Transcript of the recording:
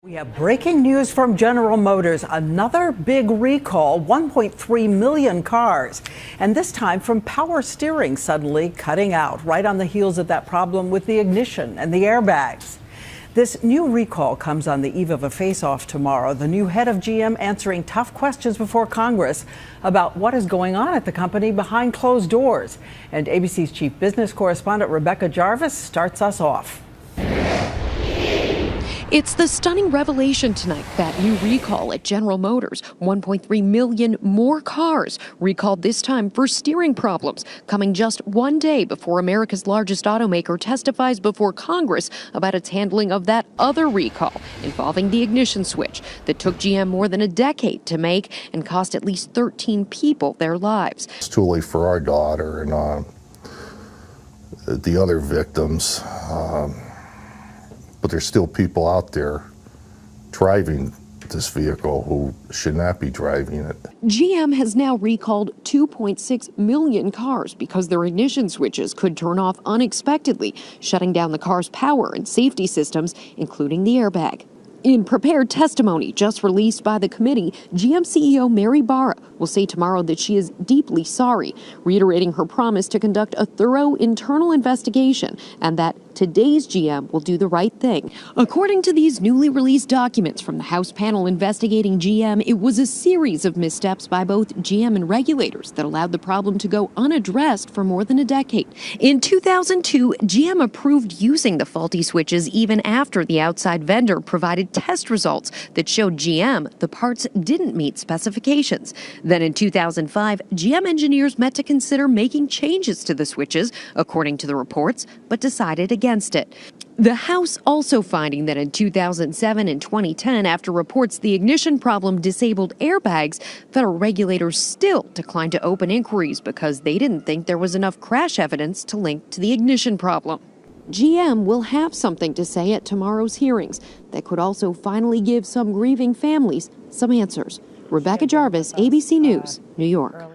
We have breaking news from General Motors. Another big recall, 1.3 million cars. And this time from power steering suddenly cutting out right on the heels of that problem with the ignition and the airbags. This new recall comes on the eve of a face-off tomorrow. The new head of GM answering tough questions before Congress about what is going on at the company behind closed doors. And ABC's chief business correspondent Rebecca Jarvis starts us off. It's the stunning revelation tonight, that new recall at General Motors. 1.3 million more cars recalled, this time for steering problems, coming just one day before America's largest automaker testifies before Congress about its handling of that other recall involving the ignition switch that took GM more than a decade to make and cost at least 13 people their lives. It's too late for our daughter and the other victims. But there's still people out there driving this vehicle who should not be driving it. GM has now recalled 2.6 million cars because their ignition switches could turn off unexpectedly, shutting down the car's power and safety systems, including the airbag. In prepared testimony just released by the committee, GM CEO Mary Barra will say tomorrow that she is deeply sorry, reiterating her promise to conduct a thorough internal investigation and that today's GM will do the right thing. According to these newly released documents from the House panel investigating GM, it was a series of missteps by both GM and regulators that allowed the problem to go unaddressed for more than a decade. In 2002, GM approved using the faulty switches even after the outside vendor provided test results that showed GM the parts didn't meet specifications. Then in 2005, GM engineers met to consider making changes to the switches, according to the reports, but decided against it. The House also finding that in 2007 and 2010, after reports the ignition problem disabled airbags, federal regulators still declined to open inquiries because they didn't think there was enough crash evidence to link to the ignition problem. GM will have something to say at tomorrow's hearings that could also finally give some grieving families some answers. Rebecca Jarvis, ABC News, New York.